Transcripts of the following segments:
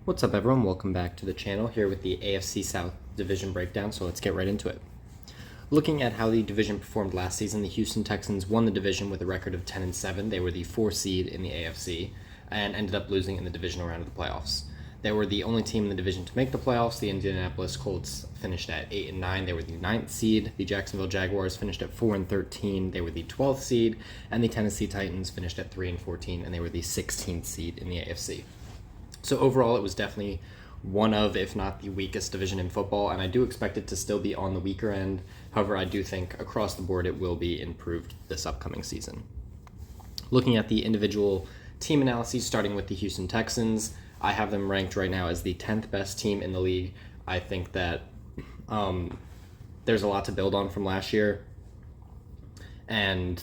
What's up, everyone? Welcome back to the channel here with the AFC South division breakdown, so let's get right into it. Looking at how the division performed last season, the Houston Texans won the division with a record of 10-7. They were the 4th seed in the AFC and ended up losing in the divisional round of the playoffs. They were the only team in the division to make the playoffs. The Indianapolis Colts finished at 8-9. They were the 9th seed. The Jacksonville Jaguars finished at 4-13. They were the 12th seed. And the Tennessee Titans finished at 3-14, and they were the 16th seed in the AFC. So overall, it was definitely one of, if not the weakest division in football, and I do expect it to still be on the weaker end. However, I do think across the board it will be improved this upcoming season. Looking at the individual team analyses, starting with the Houston Texans, I have them ranked right now as the 10th best team in the league. I think that there's a lot to build on from last year, and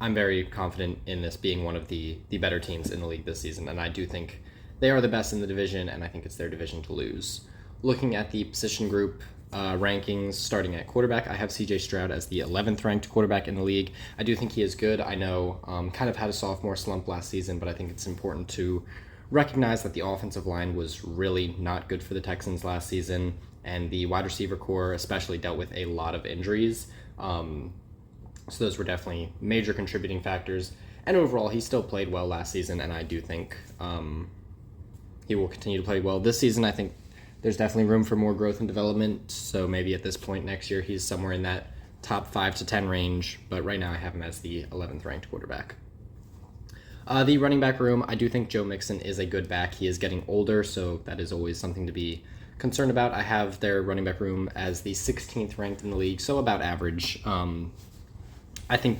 I'm very confident in this being one of the better teams in the league this season, and I do think they are the best in the division, and I think it's their division to lose. Looking at the position group rankings, starting at quarterback, I have C.J. Stroud as the 11th ranked quarterback in the league. I do think he is good. I know kind of had a sophomore slump last season, but I think it's important to recognize that the offensive line was really not good for the Texans last season, and the wide receiver core especially dealt with a lot of injuries. So those were definitely major contributing factors. And overall, he still played well last season, and I do think he will continue to play well this season. I think there's definitely room for more growth and development, so maybe at this point next year he's somewhere in that top 5 to 10 range, but right now I have him as the 11th ranked quarterback. The running back room, I do think Joe Mixon is a good back. He is getting older, so that is always something to be concerned about. I have their running back room as the 16th ranked in the league, so about average. I think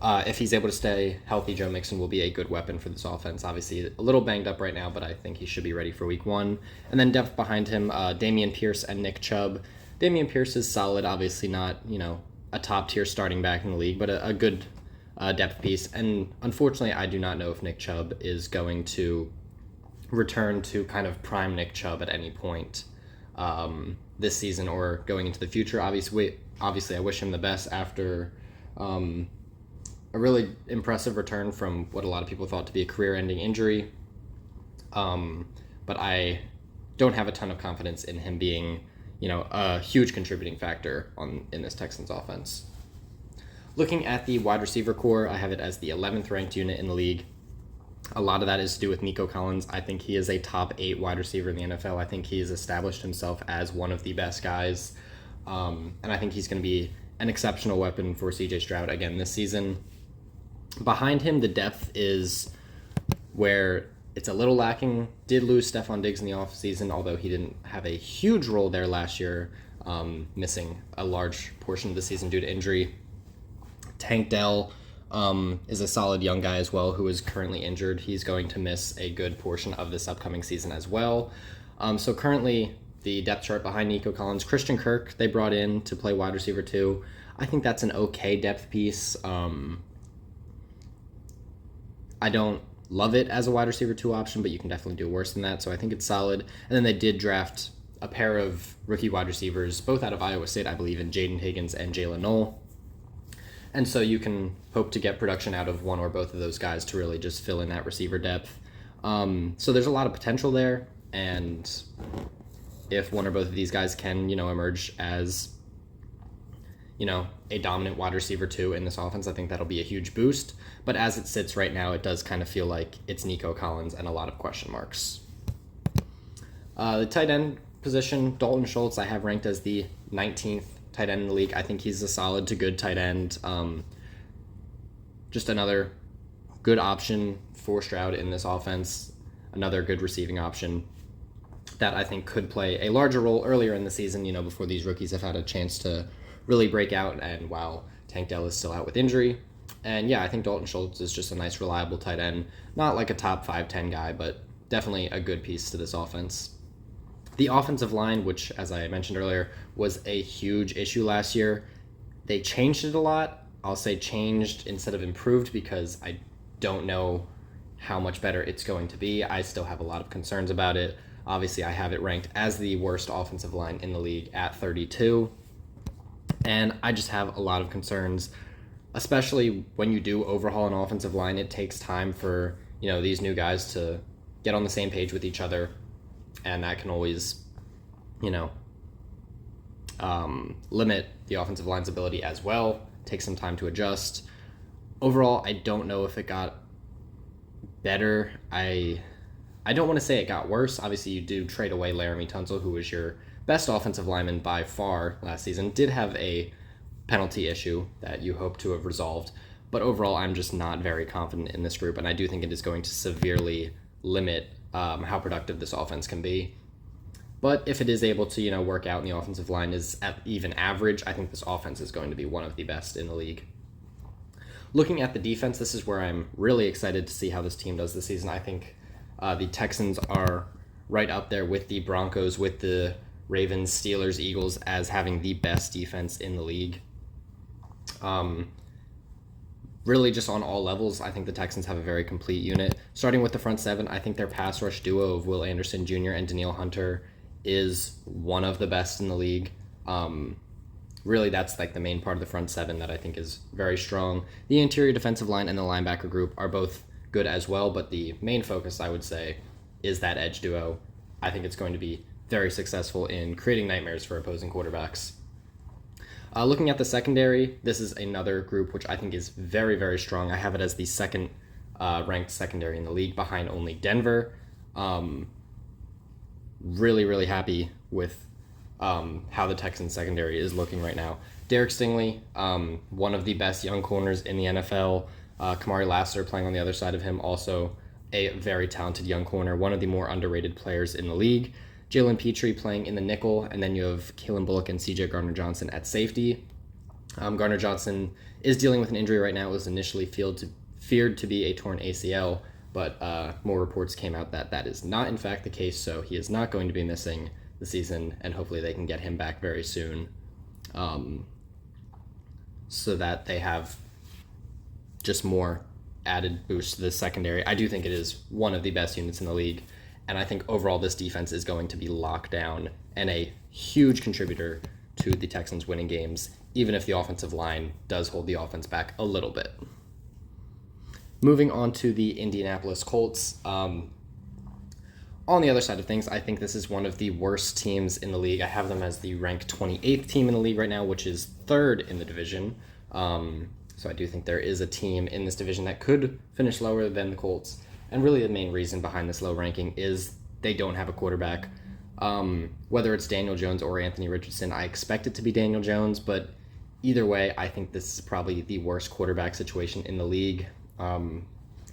if he's able to stay healthy, Joe Mixon will be a good weapon for this offense. Obviously, a little banged up right now, but I think he should be ready for week 1. And then depth behind him, Dameon Pierce and Nick Chubb. Dameon Pierce is solid, obviously not, a top-tier starting back in the league, but a good depth piece. And unfortunately, I do not know if Nick Chubb is going to return to kind of prime Nick Chubb at any point this season or going into the future. Obviously, I wish him the best after a really impressive return from what a lot of people thought to be a career-ending injury. But I don't have a ton of confidence in him being, a huge contributing factor in this Texans offense. Looking at the wide receiver core, I have it as the 11th ranked unit in the league. A lot of that is to do with Nico Collins. I think he is a top 8 wide receiver in the NFL. I think he has established himself as one of the best guys. And I think he's going to be an exceptional weapon for C.J. Stroud again this season. Behind him, the depth is where it's a little lacking. Did lose Stephon Diggs in the offseason, although he didn't have a huge role there last year, missing a large portion of the season due to injury. Tank Dell is a solid young guy as well who is currently injured. He's going to miss a good portion of this upcoming season as well. So currently, the depth chart behind Nico Collins, Christian Kirk, they brought in to play wide receiver 2. I think that's an okay depth piece. I don't love it as a wide receiver 2 option, but you can definitely do worse than that, so I think it's solid. And then they did draft a pair of rookie wide receivers, both out of Iowa State, I believe, in Jaden Higgins and Jalen Knoll. And so you can hope to get production out of one or both of those guys to really just fill in that receiver depth. So there's a lot of potential there, and if one or both of these guys can, emerge as, a dominant wide receiver 2 in this offense, I think that'll be a huge boost. But as it sits right now, it does kind of feel like it's Nico Collins and a lot of question marks. The tight end position, Dalton Schultz, I have ranked as the 19th tight end in the league. I think he's a solid to good tight end. Just another good option for Stroud in this offense. Another good receiving option that I think could play a larger role earlier in the season, before these rookies have had a chance to really break out and while Tank Dell is still out with injury. And yeah, I think Dalton Schultz is just a nice, reliable tight end. Not like a top 5-10 guy, but definitely a good piece to this offense. The offensive line, which, as I mentioned earlier, was a huge issue last year, they changed it a lot. I'll say changed instead of improved because I don't know how much better it's going to be. I still have a lot of concerns about it. Obviously, I have it ranked as the worst offensive line in the league at 32. And I just have a lot of concerns, especially when you do overhaul an offensive line. It takes time for, these new guys to get on the same page with each other. and that can always, you know, limit the offensive line's ability as well. Take some time to adjust. Overall, I don't know if it got better. I don't want to say it got worse. Obviously, you do trade away Laramie Tunsil, who was your best offensive lineman by far last season. Did have a penalty issue that you hope to have resolved. But overall, I'm just not very confident in this group, and I do think it is going to severely limit how productive this offense can be. But if it is able to, you know, work out and the offensive line is at even average, I think this offense is going to be one of the best in the league. Looking at the defense, this is where I'm really excited to see how this team does this season. I think the Texans are right up there with the Broncos, with the Ravens, Steelers, Eagles as having the best defense in the league. Really just on all levels, I think the Texans have a very complete unit. Starting with the front seven, I think their pass rush duo of Will Anderson Jr. and Danielle Hunter is one of the best in the league. Really, that's like the main part of the front seven that I think is very strong. The interior defensive line and the linebacker group are both good as well, but the main focus, I would say, is that edge duo. I think it's going to be very successful in creating nightmares for opposing quarterbacks. Looking at the secondary, this is another group which I think is very, very strong. I have it as the second ranked secondary in the league, behind only Denver. Really, really happy with how the Texans secondary is looking right now. Derek Stingley, one of the best young corners in the NFL. Kamari Lassiter playing on the other side of him, also a very talented young corner, one of the more underrated players in the league. Jalen Petrie playing in the nickel, and then you have Kalen Bullock and CJ Gardner-Johnson at safety. Gardner-Johnson is dealing with an injury right now. It was initially feared to be a torn ACL, but more reports came out that that is not in fact the case, so he is not going to be missing the season, and hopefully they can get him back very soon, so that they have just more added boost to the secondary. I do think it is one of the best units in the league, and I think overall this defense is going to be locked down and a huge contributor to the Texans winning games, even if the offensive line does hold the offense back a little bit. Moving on to the Indianapolis Colts. On the other side of things, I think this is one of the worst teams in the league. I have them as the ranked 28th team in the league right now, which is third in the division. So I do think there is a team in this division that could finish lower than the Colts. And really the main reason behind this low ranking is they don't have a quarterback. Whether it's Daniel Jones or Anthony Richardson, I expect it to be Daniel Jones, but either way, I think this is probably the worst quarterback situation in the league.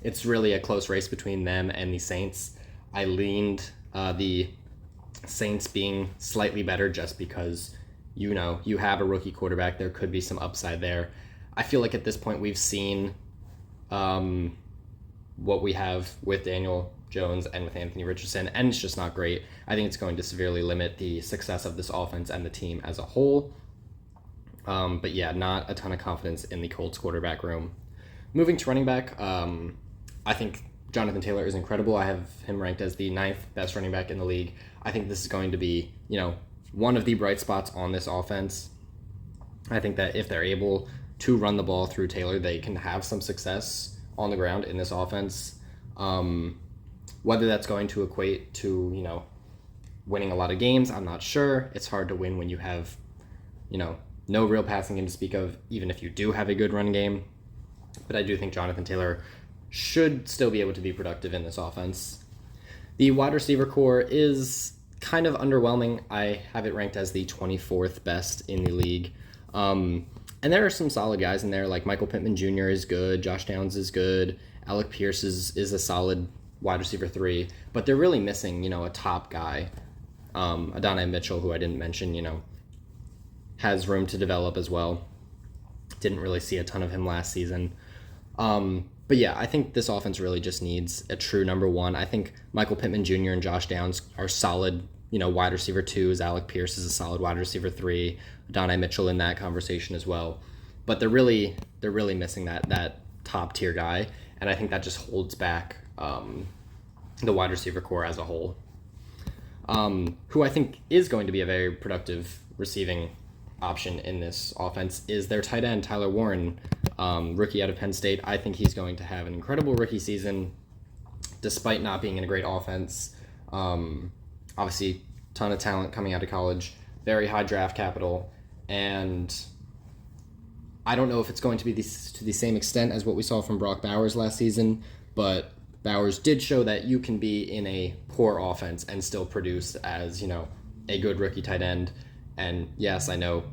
It's really a close race between them and the Saints. I leaned the Saints being slightly better just because, you know, you have a rookie quarterback. There could be some upside there. I feel like at this point we've seen what we have with Daniel Jones and with Anthony Richardson, and it's just not great. I think it's going to severely limit the success of this offense and the team as a whole. But yeah, not a ton of confidence in the Colts quarterback room. Moving to running back, I think Jonathan Taylor is incredible. I have him ranked as the 9th best running back in the league. I think this is going to be, you know, one of the bright spots on this offense. I think that if they're able to run the ball through Taylor, they can have some success on the ground in this offense. Whether that's going to equate to, you know, winning a lot of games, I'm not sure. It's hard to win when you have, you know, no real passing game to speak of, even if you do have a good run game. But I do think Jonathan Taylor should still be able to be productive in this offense. The wide receiver core is kind of underwhelming. I have it ranked as the 24th best in the league. And there are some solid guys in there, like Michael Pittman Jr. is good, Josh Downs is good, Alec Pierce is a solid wide receiver 3, but they're really missing, you know, a top guy. Adonai Mitchell, who I didn't mention, you know, has room to develop as well. Didn't really see a ton of him last season. But yeah, I think this offense really just needs a true number 1. I think Michael Pittman Jr. and Josh Downs are solid, you know, wide receiver 2s. Alec Pierce is a solid wide receiver 3. Adonai Mitchell in that conversation as well. But they're really missing that top tier guy, and I think that just holds back the wide receiver core as a whole. Who I think is going to be a very productive receiving option in this offense is their tight end, Tyler Warren, rookie out of Penn State. I think he's going to have an incredible rookie season, despite not being in a great offense. Obviously, ton of talent coming out of college, very high draft capital, and I don't know if it's going to be to the same extent as what we saw from Brock Bowers last season, but Bowers did show that you can be in a poor offense and still produce as, a good rookie tight end. And yes, I know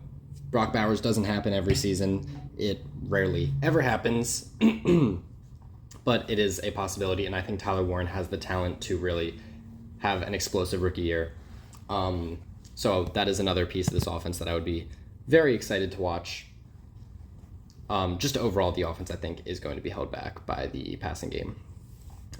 Brock Bowers doesn't happen every season. It rarely ever happens, but it is a possibility, and I think Tyler Warren has the talent to really have an explosive rookie year. So that is another piece of this offense that I would be very excited to watch. Just overall, the offense, I think, is going to be held back by the passing game.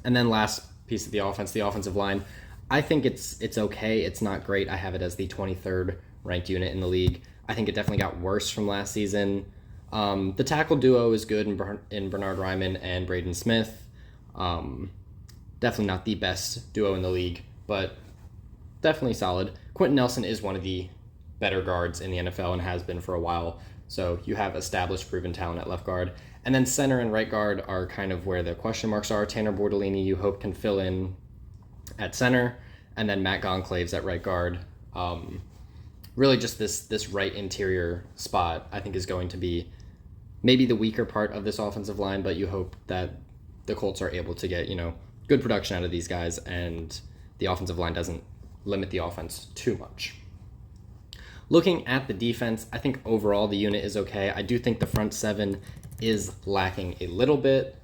And then last piece of the offense, the offensive line. I think it's okay. It's not great. I have it as the 23rd ranked unit in the league. I think it definitely got worse from last season. The tackle duo is good in Bernard Ryman and Braden Smith. Definitely not the best duo in the league, but definitely solid. Quentin Nelson is one of the better guards in the NFL and has been for a while. So you have established proven talent at left guard. And then center and right guard are kind of where the question marks are. Tanner Bordellini, you hope, can fill in at center. And then Matt Goncalves at right guard. Really just this right interior spot, I think, is going to be maybe the weaker part of this offensive line, but you hope that the Colts are able to get, good production out of these guys and the offensive line doesn't limit the offense too much. Looking at the defense, I think overall the unit is okay. I do think the front seven is lacking a little bit,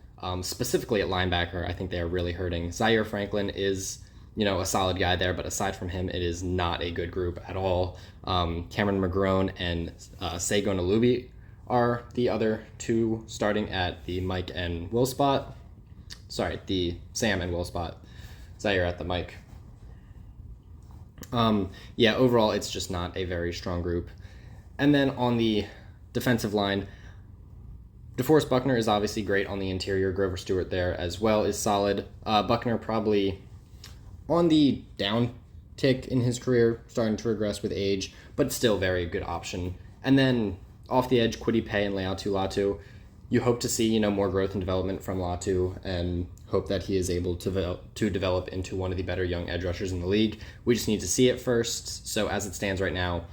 specifically at linebacker. I think they are really hurting. Zaire Franklin is, a solid guy there, but aside from him, it is not a good group at all. Cameron McGrone and Segun Alubi are the other two starting at the Mike and Will spot. Sorry, the Sam and Will spot. Zaire at the Mike. Overall, it's just not a very strong group. And then on the defensive line, DeForest Buckner is obviously great on the interior. Grover Stewart there as well is solid. Buckner probably on the down tick in his career, starting to regress with age, but still very good option. And then off the edge, Kwity Paye and Leatu Latu. You hope to see, more growth and development from Latu and hope that he is able to develop into one of the better young edge rushers in the league. We just need to see it first. So as it stands right now,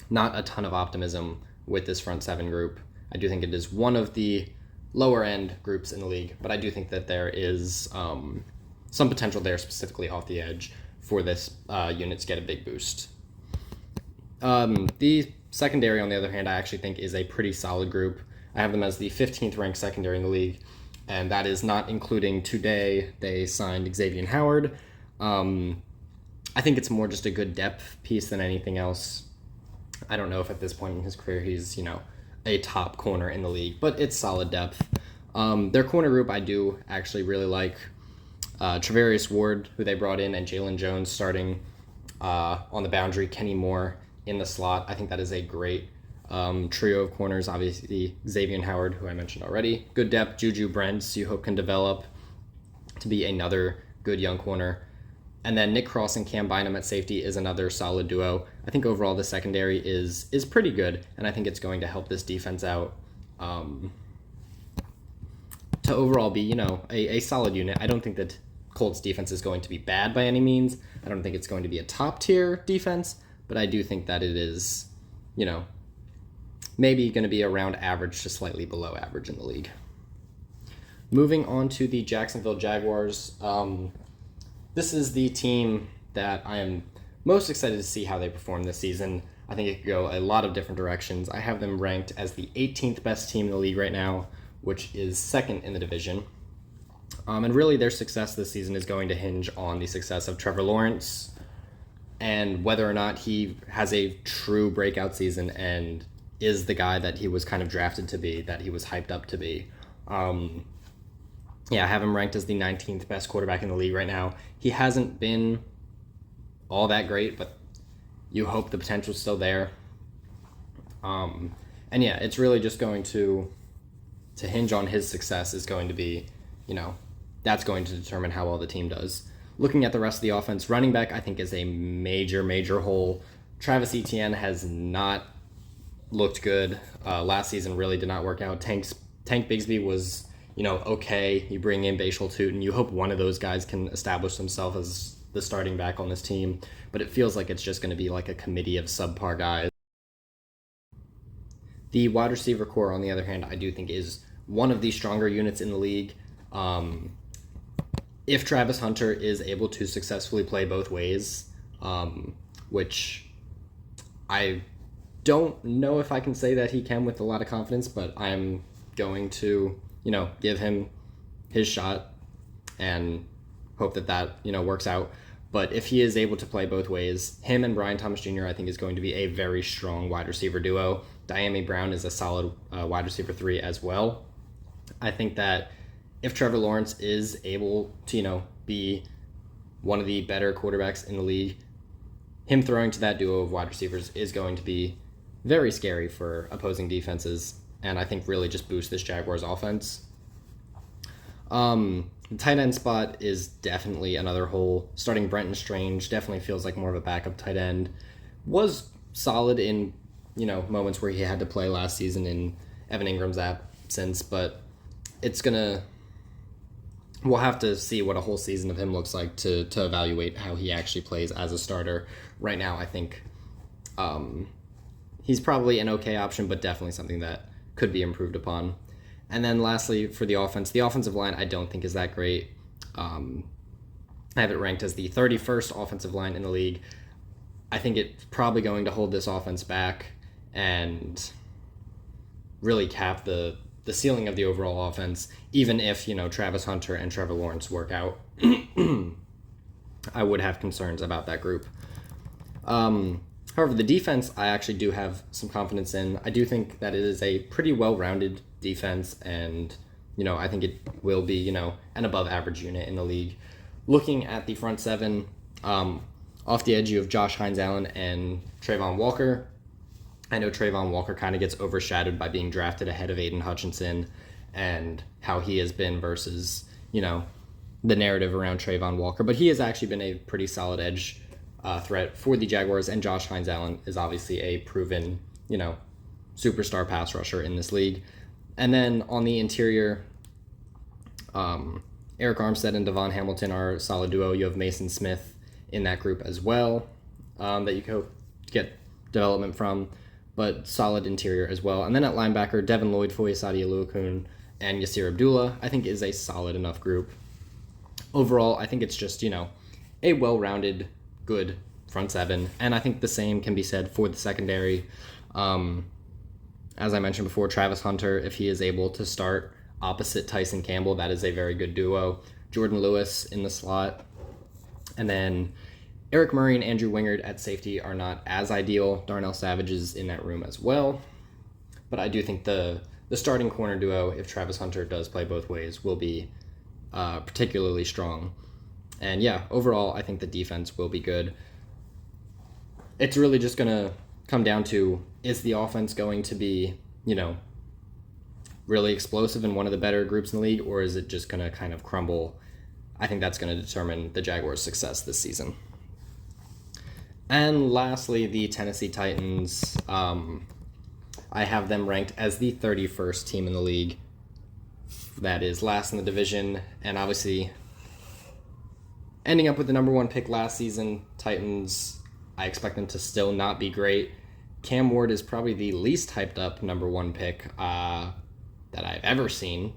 not a ton of optimism with this front seven group. I do think it is one of the lower end groups in the league, but I do think that there is some potential there, specifically off the edge, for this unit to get a big boost. The secondary, on the other hand, I actually think is a pretty solid group. I have them as the 15th ranked secondary in the league, and that is not including today they signed Xavier Howard. I think it's more just a good depth piece than anything else. I don't know if at this point in his career he's, a top corner in the league, but it's solid depth. Their corner group I do actually really like. Travarius Ward, who they brought in, and Jalen Jones starting on the boundary, Kenny Moore in the slot. I think that is a great trio of corners. Obviously, Xavier Howard, who I mentioned already. Good depth. Juju Brents, you hope can develop to be another good young corner. And then Nick Cross and Cam Bynum at safety is another solid duo. I think overall the secondary is pretty good, and I think it's going to help this defense out to overall be, a solid unit. I don't think that Colts defense is going to be bad by any means. I don't think it's going to be a top-tier defense, but I do think that it is, maybe going to be around average to slightly below average in the league. Moving on to the Jacksonville Jaguars. This is the team that I am most excited to see how they perform this season. I think it could go a lot of different directions. I have them ranked as the 18th best team in the league right now, which is second in the division. And really their success this season is going to hinge on the success of Trevor Lawrence and whether or not he has a true breakout season and is the guy that he was kind of drafted to be, that he was hyped up to be. I have him ranked as the 19th best quarterback in the league right now. He hasn't been all that great, but you hope the potential's still there. It's really just going to hinge on his success is going to be, that's going to determine how well the team does. Looking at the rest of the offense, running back I think is a major, major hole. Travis Etienne has not looked good. Last season really did not work out. Tank Bigsby was, okay. You bring in Bashal Tootin. You hope one of those guys can establish themselves as the starting back on this team, but it feels like it's just going to be like a committee of subpar guys. The wide receiver core, on the other hand, I do think is one of the stronger units in the league. If Travis Hunter is able to successfully play both ways, which I don't know if I can say that he can with a lot of confidence, but I'm going to, give him his shot and hope that works out. But if he is able to play both ways, him and Brian Thomas Jr., I think, is going to be a very strong wide receiver duo. Diami Brown is a solid wide receiver 3 as well. I think that if Trevor Lawrence is able to, be one of the better quarterbacks in the league, him throwing to that duo of wide receivers is going to be very scary for opposing defenses, and I think really just boost this Jaguars offense. The tight end spot is definitely another hole. Starting Brenton Strange definitely feels like more of a backup tight end. Was solid in, moments where he had to play last season in Evan Ingram's absence, but we'll have to see what a whole season of him looks like to evaluate how he actually plays as a starter. Right now, I think he's probably an okay option, but definitely something that could be improved upon. And then lastly, for the offensive line I don't think is that great. I have it ranked as the 31st offensive line in the league. I think it's probably going to hold this offense back and really cap the ceiling of the overall offense, even if, Travis Hunter and Trevor Lawrence work out. I would have concerns about that group. However, the defense I actually do have some confidence in. I do think that it is a pretty well-rounded defense, and, I think it will be, an above-average unit in the league. Looking at the front seven, off the edge you have Josh Hines-Allen and Trayvon Walker. I know Trayvon Walker kind of gets overshadowed by being drafted ahead of Aiden Hutchinson and how he has been versus, the narrative around Trayvon Walker. But he has actually been a pretty solid edge threat for the Jaguars, and Josh Hines-Allen is obviously a proven, superstar pass rusher in this league. And then on the interior, Eric Armstead and Devon Hamilton are a solid duo. You have Mason Smith in that group as well that you could hope to get development from, but solid interior as well. And then at linebacker, Devin Lloyd, Foyesade Oluokun, and Yasir Abdullah, I think is a solid enough group. Overall, I think it's just, a well-rounded, good front seven. And I think the same can be said for the secondary. As I mentioned before, Travis Hunter, if he is able to start opposite Tyson Campbell, that is a very good duo. Jordan Lewis in the slot. And then Eric Murray and Andrew Wingard at safety are not as ideal. Darnell Savage is in that room as well. But I do think the starting corner duo, if Travis Hunter does play both ways, will be particularly strong. And yeah, overall, I think the defense will be good. It's really just going to come down to, is the offense going to be, really explosive in one of the better groups in the league, or is it just going to kind of crumble? I think that's going to determine the Jaguars' success this season. And lastly, the Tennessee Titans. I have them ranked as the 31st team in the league. That is last in the division, and obviously ending up with the number one pick last season. Titans, I expect them to still not be great. Cam Ward is probably the least hyped up number one pick that I've ever seen.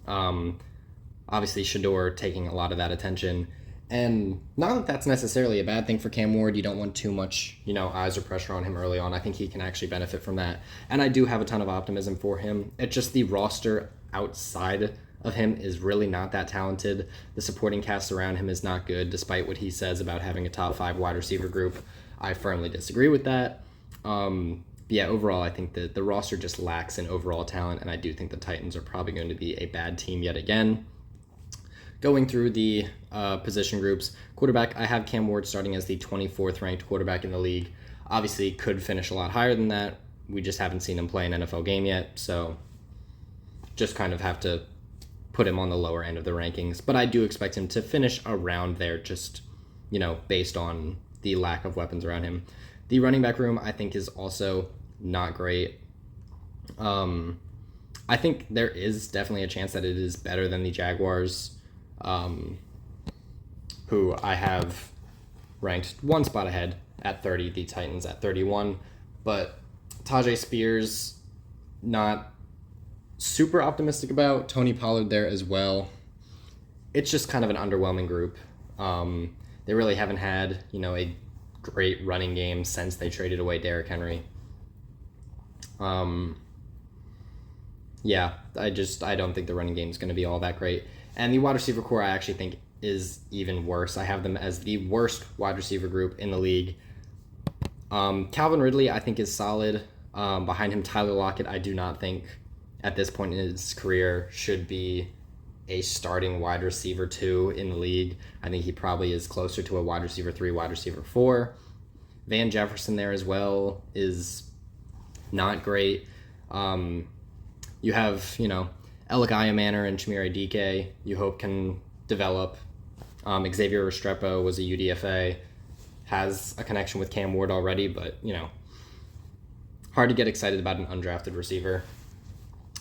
Obviously, Shador taking a lot of that attention. And not that that's necessarily a bad thing for Cam Ward. You don't want too much, eyes or pressure on him early on. I think he can actually benefit from that. And I do have a ton of optimism for him. It's just the roster outside of him is really not that talented. The supporting cast around him is not good, despite what he says about having a top 5 wide receiver group. I firmly disagree with that. But yeah, overall, I think that the roster just lacks in overall talent, and I do think the Titans are probably going to be a bad team yet again. Going through the position groups, quarterback, I have Cam Ward starting as the 24th ranked quarterback in the league. Obviously, could finish a lot higher than that. We just haven't seen him play an NFL game yet, so just kind of have to put him on the lower end of the rankings. But I do expect him to finish around there, just, based on the lack of weapons around him. The running back room, I think, is also not great. I think there is definitely a chance that it is better than the Jaguars. who I have ranked one spot ahead at 30, the Titans at 31. But Tajay Spears, not super optimistic about. Tony Pollard there as well. It's just kind of an underwhelming group. They really haven't had, a great running game since they traded away Derrick Henry. Yeah, I don't think the running game is going to be all that great. And the wide receiver core I actually think is even worse. I have them as the worst wide receiver group in the league. Calvin Ridley I think is solid. Behind him, Tyler Lockett, I do not think at this point in his career should be a starting wide receiver 2 in the league. I think he probably is closer to a wide receiver 3, wide receiver 4. Van Jefferson there as well is not great. You have, Elikaya Manor and Chimere Dike, you hope can develop. Xavier Restrepo was a UDFA, has a connection with Cam Ward already, but, hard to get excited about an undrafted receiver.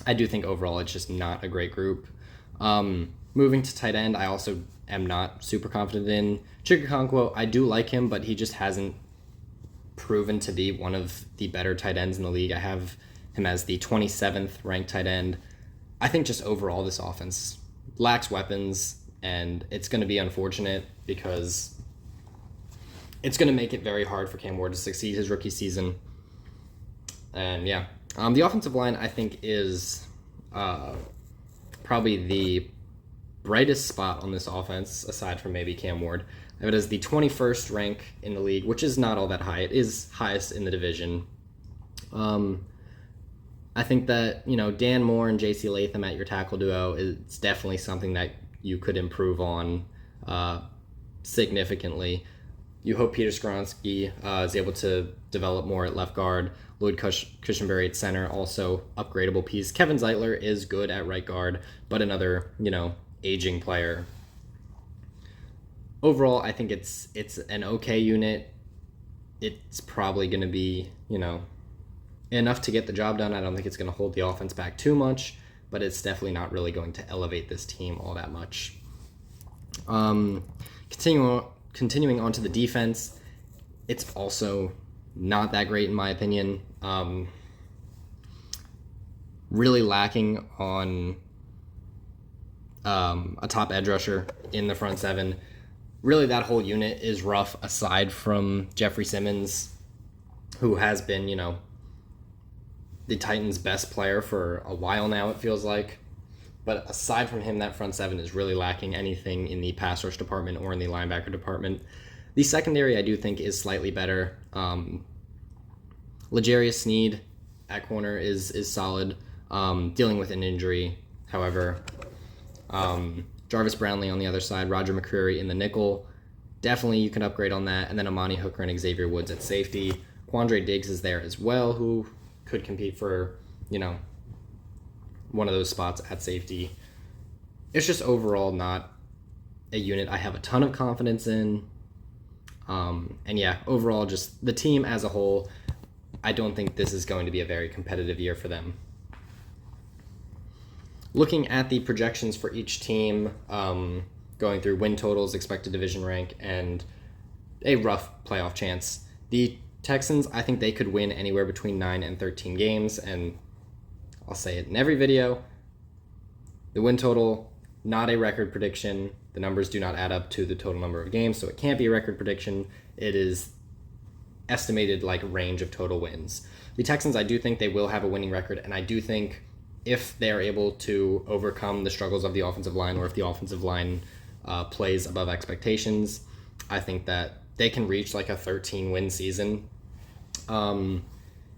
I do think overall it's just not a great group. Moving to tight end, I also am not super confident in. Chikakonkwo, I do like him, but he just hasn't proven to be one of the better tight ends in the league. I have him as the 27th ranked tight end. I think just overall this offense lacks weapons, and it's going to be unfortunate because it's going to make it very hard for Cam Ward to succeed his rookie season. And yeah, the offensive line I think is probably the brightest spot on this offense, aside from maybe Cam Ward. I have it as the 21st rank in the league, which is not all that high. It is highest in the division. I think that, Dan Moore and J.C. Latham at your tackle duo is definitely something that you could improve on significantly. You hope Peter Skoronsky is able to develop more at left guard. Lloyd Cushenberry at center, also upgradable piece. Kevin Zeitler is good at right guard, but another, aging player. Overall, I think it's an okay unit. It's probably going to be, enough to get the job done. I don't think it's going to hold the offense back too much, but it's definitely not really going to elevate this team all that much. Continuing on to the defense, it's also not that great in my opinion. Really lacking on a top edge rusher in the front seven. Really, that whole unit is rough aside from Jeffrey Simmons, who has been, the Titans' best player for a while now, it feels like. But aside from him, that front seven is really lacking anything in the pass rush department or in the linebacker department. The secondary, I do think, is slightly better. L'Jarius Sneed at corner is solid, dealing with an injury, however. Jarvis Brownlee on the other side, Roger McCreary in the nickel. Definitely you can upgrade on that. And then Amani Hooker and Xavier Woods at safety. Quandre Diggs is there as well, who could compete for, one of those spots at safety. It's just overall not a unit I have a ton of confidence in. And yeah, overall, just the team as a whole, I don't think this is going to be a very competitive year for them. Looking at the projections for each team, going through win totals, expected division rank, and a rough playoff chance. The Texans, I think they could win anywhere between 9 and 13 games, and I'll say it in every video. The win total, not a record prediction. The numbers do not add up to the total number of games, so it can't be a record prediction. It is estimated range of total wins. The Texans, I do think they will have a winning record, and I do think if they're able to overcome the struggles of the offensive line, or if the offensive line plays above expectations, I think that they can reach a 13-win season.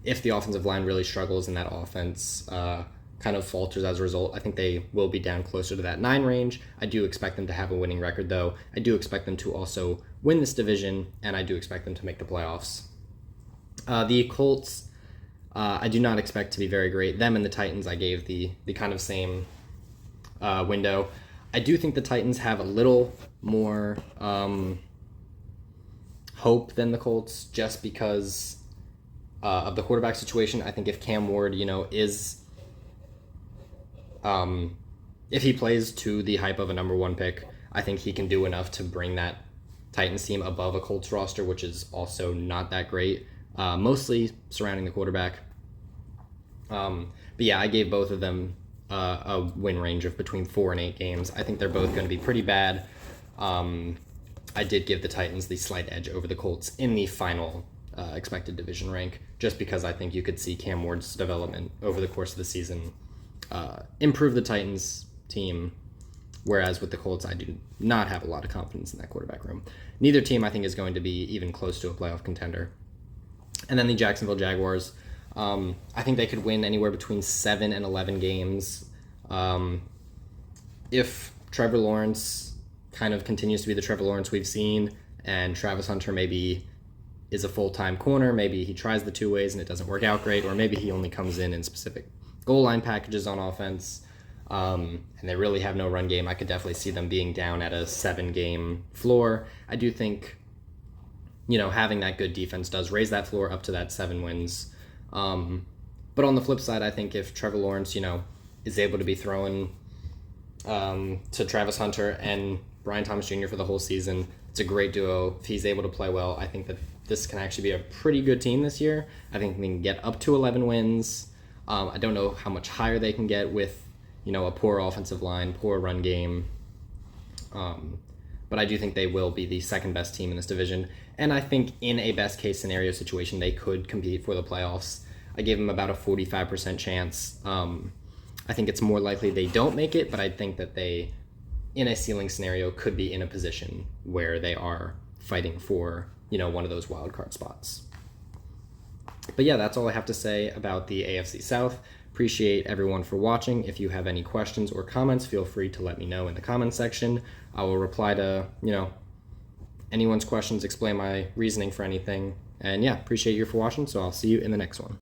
If the offensive line really struggles and that offense kind of falters as a result, I think they will be down closer to that 9 range. I do expect them to have a winning record, though. I do expect them to also win this division, and I do expect them to make the playoffs. The Colts, I do not expect to be very great. Them and the Titans, I gave the kind of same window. I do think the Titans have a little more hope than the Colts, just because of the quarterback situation. I think if Cam Ward, is if he plays to the hype of a number 1 pick, I think he can do enough to bring that Titans team above a Colts roster, which is also not that great, mostly surrounding the quarterback. But yeah, I gave both of them a win range of between 4 and 8 games. I think they're both going to be pretty bad. I did give the Titans the slight edge over the Colts in the final expected division rank, just because I think you could see Cam Ward's development over the course of the season improve the Titans team, whereas with the Colts, I do not have a lot of confidence in that quarterback room. Neither team, I think, is going to be even close to a playoff contender. And then the Jacksonville Jaguars, I think they could win anywhere between 7 and 11 games. If Trevor Lawrence kind of continues to be the Trevor Lawrence we've seen, and Travis Hunter maybe is a full-time corner, maybe he tries the 2 ways and it doesn't work out great, or maybe he only comes in specific goal line packages on offense, and they really have no run game, I could definitely see them being down at a 7-game floor. I do think, having that good defense does raise that floor up to that 7 wins. But on the flip side, I think if Trevor Lawrence, is able to be throwing to Travis Hunter and Brian Thomas Jr. for the whole season, it's a great duo. If he's able to play well, I think that this can actually be a pretty good team this year. I think they can get up to 11 wins. I don't know how much higher they can get with, a poor offensive line, poor run game. But I do think they will be the second best team in this division. And I think in a best case scenario situation, they could compete for the playoffs. I gave them about a 45% chance. I think it's more likely they don't make it, but I think that they, in a ceiling scenario, could be in a position where they are fighting for, one of those wild card spots. But yeah, that's all I have to say about the AFC South. Appreciate everyone for watching. If you have any questions or comments, feel free to let me know in the comments section. I will reply to, anyone's questions, explain my reasoning for anything. And yeah, appreciate you for watching, so I'll see you in the next one.